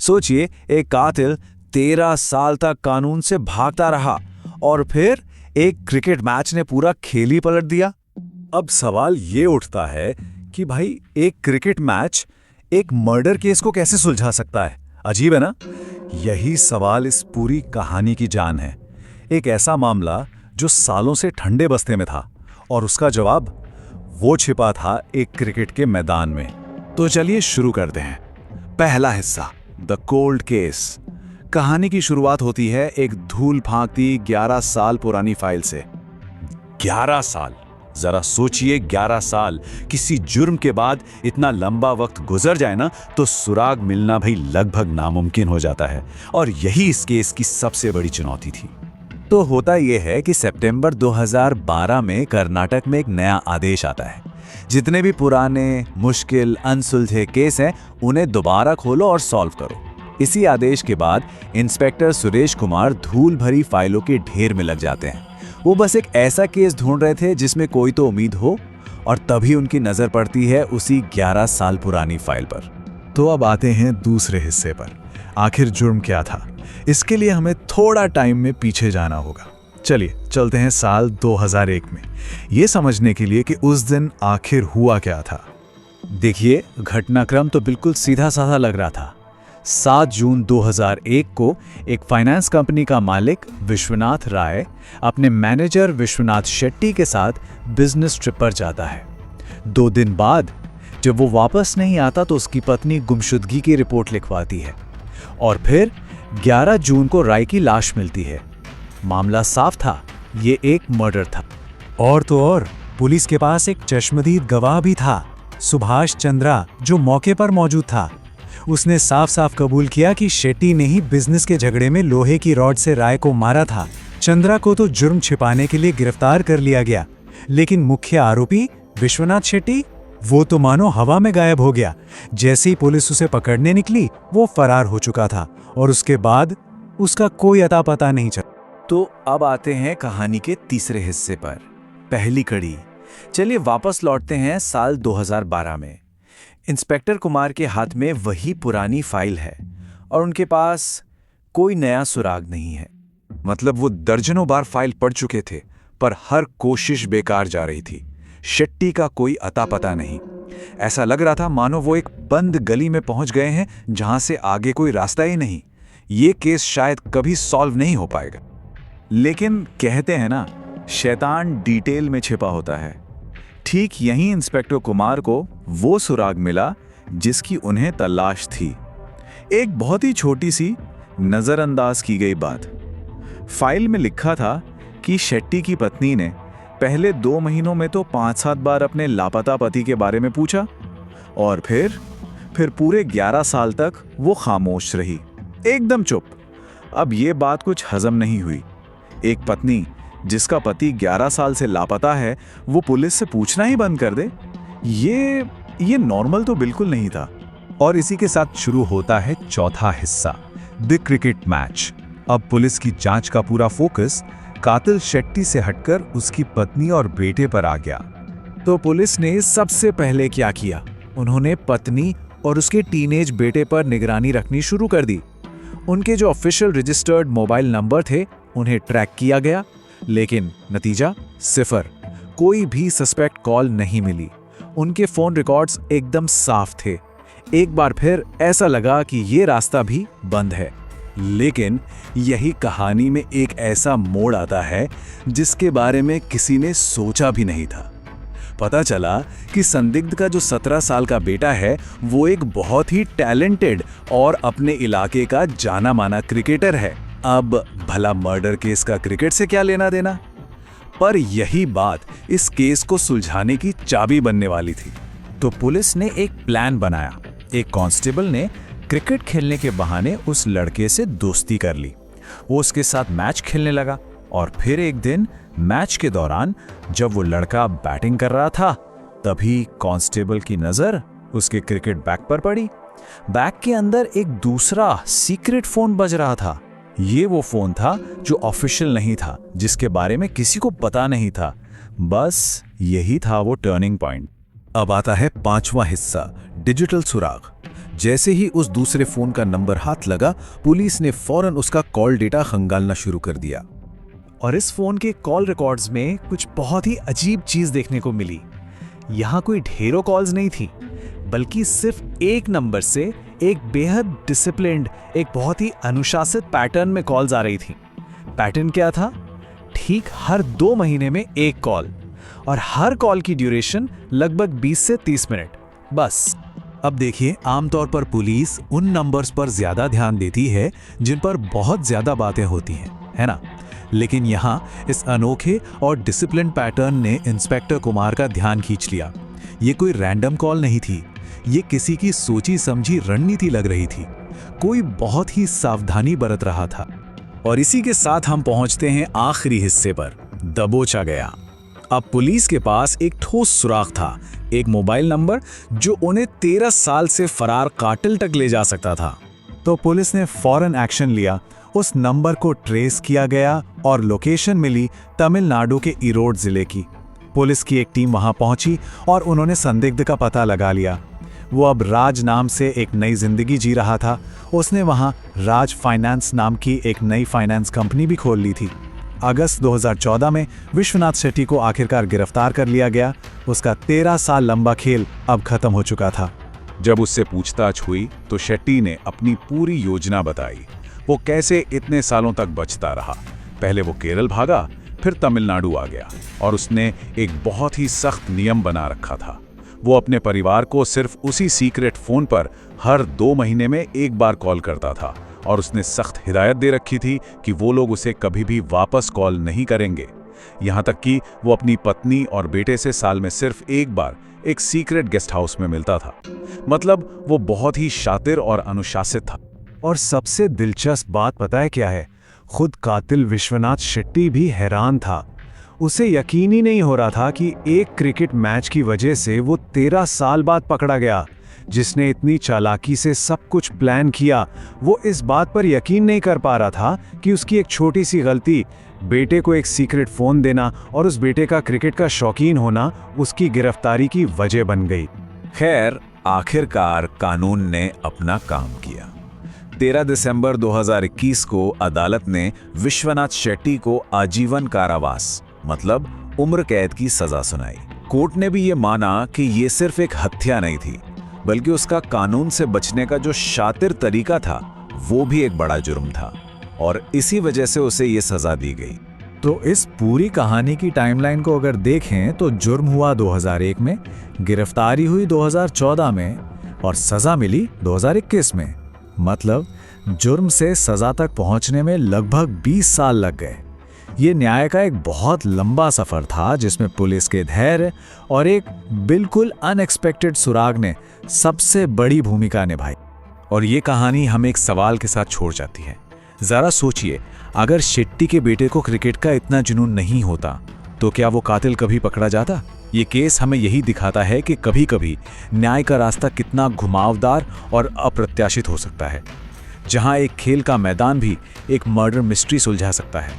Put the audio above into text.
सोचिए, एक कातिल 13 साल तक कानून से भागता रहा और फिर एक क्रिकेट मैच ने पूरा खेल ही पलट दिया। अब सवाल ये उठता है कि भाई, एक क्रिकेट मैच एक मर्डर केस को कैसे सुलझा सकता है? अजीब है ना? यही सवाल इस पूरी कहानी की जान है। एक ऐसा मामला जो सालों से ठंडे बस्ते में था और उसका जवाब वो छिपा था एक क्रिकेट के मैदान में। तो चलिए शुरू करते हैं। पहला हिस्सा, द कोल्ड केस। कहानी की शुरुआत होती है एक धूल फांकती 11 साल पुरानी फाइल से। 11 साल, जरा सोचिए, 11 साल। किसी जुर्म के बाद इतना लंबा वक्त गुजर जाए ना, तो सुराग मिलना भाई लगभग नामुमकिन हो जाता है। और यही इस केस की सबसे बड़ी चुनौती थी। तो होता यह है कि सितंबर 2012 में कर्नाटक में एक नया आदेश आता है। जितने भी पुराने, मुश्किल, अनसुलझे केस हैं, उन्हें दोबारा खोलो और सॉल्व करो। इसी आदेश के बाद इंस्पेक्टर सुरेश कुमार धूल भरी फाइलों के ढेर में लग जाते हैं। वो बस एक ऐसा केस ढूंढ रहे थे जिसमें कोई तो उम्मीद हो, और तभी उनकी नजर पड़ती है उसी 11 साल पुरानी फाइल पर। तो अब आते हैं दूसरे हिस्से पर। आखिर जुर्म क्या था? इसके लिए हमें थोड़ा टाइम में पीछे जाना होगा। चलिए चलते हैं साल 2001 में, ये समझने के लिए कि उस दिन आखिर हुआ क्या था। देखिए, घटनाक्रम तो बिल्कुल सीधा साधा लग रहा था। 7 जून 2001 को एक फाइनेंस कंपनी का मालिक विश्वनाथ राय अपने मैनेजर विश्वनाथ शेट्टी के साथ बिजनेस ट्रिप पर जाता है। 2 दिन बाद जब वो वापस नहीं आता तो उसकी पत्नी गुमशुदगी की रिपोर्ट लिखवाती है, और फिर 11 जून को राय की लाश मिलती है। मामला साफ था, ये एक मर्डर था। और तो और, पुलिस के पास एक चश्मदीद गवाह भी था, सुभाष चंद्रा, जो मौके पर मौजूद था। उसने साफ साफ कबूल किया कि शेट्टी ने ही बिजनेस के झगड़े में लोहे की रॉड से राय को मारा था। चंद्रा को तो जुर्म छिपाने के लिए गिरफ्तार कर लिया गया, लेकिन मुख्य आरोपी विश्वनाथ शेट्टी, वो तो मानो हवा में गायब हो गया। जैसे ही पुलिस उसे पकड़ने निकली, वो फरार हो चुका था और उसके बाद उसका कोई अता पता नहीं चला। तो अब आते हैं कहानी के तीसरे हिस्से पर, पहली कड़ी। चलिए वापस लौटते हैं साल 2012 में। इंस्पेक्टर कुमार के हाथ में वही पुरानी फाइल है और उनके पास कोई नया सुराग नहीं है। मतलब वो दर्जनों बार फाइल पढ़ चुके थे, पर हर कोशिश बेकार जा रही थी। शेट्टी का कोई अता पता नहीं। ऐसा लग रहा था मानो वो एक बंद गली में पहुंच गए हैं जहां से आगे कोई रास्ता ही नहीं। ये केस शायद कभी सॉल्व नहीं हो पाएगा। लेकिन कहते हैं ना, शैतान डिटेल में छिपा होता है। ठीक यहीं इंस्पेक्टर कुमार को वो सुराग मिला जिसकी उन्हें तलाश थी। एक बहुत ही छोटी सी, नजरअंदाज की गई बात। फाइल में लिखा था कि शेट्टी की पत्नी ने पहले 2 महीनों में तो 5-7 बार अपने लापता पति के बारे में पूछा, और फिर पूरे 11 साल तक वो खामोश रही, एकदम चुप। अब ये बात कुछ हजम नहीं हुई। एक पत्नी जिसका पति 11 साल से लापता है, वो पुलिस से पूछना ही बंद कर दे, ये नॉर्मल तो बिल्कुल नहीं था। और इसी के साथ शुरू होता है चौथा हिस्सा, द क्रिकेट मैच। अब पुलिस की जांच का पूरा फोकस कातिल शेट्टी से हटकर उसकी पत्नी और बेटे पर आ गया। तो पुलिस ने सबसे पहले क्या किया? उन्होंने पत्नी और उसके टीनेज बेटे पर निगरानी रखनी शुरू कर दी। उनके जो ऑफिशियल रजिस्टर्ड मोबाइल नंबर थे, उन्हें ट्रैक किया गया, लेकिन नतीजा 0। कोई भी सस्पेक्ट कॉल नहीं मिली। उनके फोन रिकॉर्ड्स एकदम साफ थे। एक बार फिर ऐसा लगा कि ये रास्ता भी बंद है। लेकिन यही कहानी में एक ऐसा मोड़ आता है जिसके बारे में किसी ने सोचा भी नहीं था। पता चला कि संदिग्ध का जो 17 साल का बेटा है, वो एक बहुत ही टैलेंटेड और अपने इलाके का जाना माना क्रिकेटर है। अब भला मर्डर केस का क्रिकेट से क्या लेना देना? पर यही बात इस केस को सुलझाने की चाबी बनने वाली थी। तो पुलिस ने एक प्लान बनाया। एक कांस्टेबल ने क्रिकेट खेलने के बहाने उस लड़के से दोस्ती कर ली। वो उसके साथ मैच खेलने लगा, और फिर एक दिन मैच के दौरान जब वो लड़का बैटिंग कर रहा था, तभी कांस्टेबल की नजर उसके क्रिकेट बैग पर पड़ी। बैग के अंदर एक दूसरा सीक्रेट फोन बज रहा था। ये वो फोन था जो ऑफिशियल नहीं था, जिसके बारे में किसी को पता नहीं था। बस यही था वो टर्निंग पॉइंट। अब आता है 5वां हिस्सा, डिजिटल सुराग। जैसे ही उस दूसरे फोन का नंबर हाथ लगा, पुलिस ने फौरन उसका कॉल डेटा खंगालना शुरू कर दिया। और इस फोन के कॉल रिकॉर्ड्स में कुछ बहुत ही अजीब चीज देखने को मिली। यहाँ कोई ढेरों कॉल्स नहीं थी, बल्कि सिर्फ एक नंबर से एक बेहद डिसिप्लिन्ड, एक बहुत ही अनुशासित पैटर्न में कॉल्स आ रही थी। पैटर्न क्या था? ठीक हर 2 महीने में एक कॉल, और हर कॉल की ड्यूरेशन लगभग 20 से 30 मिनट बस। अब देखिए, आमतौर पर पुलिस उन नंबर्स पर ज्यादा ध्यान देती है जिन पर बहुत ज्यादा बातें होती हैं, है ना? लेकिन यहाँ इस अनोखे और डिसिप्लिन पैटर्न ने इंस्पेक्टर कुमार का ध्यान खींच लिया। ये कोई रैंडम कॉल नहीं थी, ये किसी की सोची समझी रणनीति लग रही थी। कोई बहुत ही सावधानी बरत रहा था। और इसी के साथ हम पहुंचते हैं आखिरी हिस्से पर, दबोचा गया। अब पुलिस के पास एक ठोस सुराग था, एक मोबाइल नंबर जो उन्हें 13 साल से फरार कातिल तक ले जा सकता था। तो पुलिस ने फौरन एक्शन लिया। उस नंबर को ट्रेस किया गया और लोकेशन मिली तमिलनाडु के ईरोड जिले की। पुलिस की एक टीम वहां पहुंची और उन्होंने संदिग्ध का पता लगा लिया। वो अब राज नाम से एक नई जिंदगी जी रहा था। उसने वहां राज फाइनेंस नाम की एक नई फाइनेंस कंपनी भी खोल ली थी। अगस्त 2014 में विश्वनाथ शेट्टी को आखिरकार गिरफ्तार कर लिया गया। उसका 13 साल लंबा खेल अब खत्म हो चुका था। जब उससे पूछताछ हुई तो शेट्टी ने अपनी पूरी योजना बताई। वो कैसे इतने सालों तक बचता रहा। पहले वो केरल भागा, फिर तमिलनाडु आ गया, और उसने एक बहुत ही सख्त नियम बना रखा था। वो अपने परिवार को सिर्फ उसी सीक्रेट फोन पर हर 2 महीने में एक बार कॉल करता था, और उसने सख्त हिदायत दे रखी थी कि वो लोग उसे कभी भी वापस कॉल नहीं करेंगे। यहाँ तक कि वो अपनी पत्नी और बेटे से साल में सिर्फ एक बार एक सीक्रेट गेस्ट हाउस में मिलता था। मतलब वो बहुत ही शातिर और अनुशासित था। और सबसे दिलचस्प बात पता है क्या है? खुद कातिल विश्वनाथ शेट्टी भी हैरान था। उसे यकीन ही नहीं हो रहा था कि एक क्रिकेट मैच की वजह से वो 13 साल बाद पकड़ा गया। जिसने इतनी चालाकी से सब कुछ प्लान किया, वो इस बात पर यकीन नहीं कर पा रहा था कि उसकी एक छोटी सी गलती, बेटे को एक सीक्रेट फोन देना और उस बेटे का क्रिकेट का शौकीन होना, उसकी गिरफ्तारी की वजह बन गई। खैर, आखिरकार कानून ने अपना काम किया। 13 दिसंबर 2021 को अदालत ने विश्वनाथ शेट्टी को आजीवन कारावास, मतलब उम्र कैद की सजा सुनाई। कोर्ट ने भी ये माना कि ये सिर्फ एक हत्या नहीं थी, बल्कि उसका कानून से बचने का जो शातिर तरीका था, वो भी एक बड़ा जुर्म था, और इसी वजह से उसे ये सजा दी गई। तो इस पूरी कहानी की टाइमलाइन को अगर देखें तो जुर्म हुआ 2001 में, गिरफ्तारी हुई 2014 में, और सजा मिली 2021 में। मतलब जुर्म से सजा तक पहुंचने में लगभग 20 साल लग गए। ये न्याय का एक बहुत लंबा सफर था, जिसमें पुलिस के धैर्य और एक बिल्कुल अनएक्सपेक्टेड सुराग ने सबसे बड़ी भूमिका निभाई। और ये कहानी हमें एक सवाल के साथ छोड़ जाती है। जरा सोचिए, अगर शेट्टी के बेटे को क्रिकेट का इतना जुनून नहीं होता, तो क्या वो कातिल कभी पकड़ा जाता? ये केस हमें यही दिखाता है कि कभी-कभी न्याय का रास्ता कितना घुमावदार और अप्रत्याशित हो सकता है, जहां एक खेल का मैदान भी एक मर्डर मिस्ट्री सुलझा सकता है।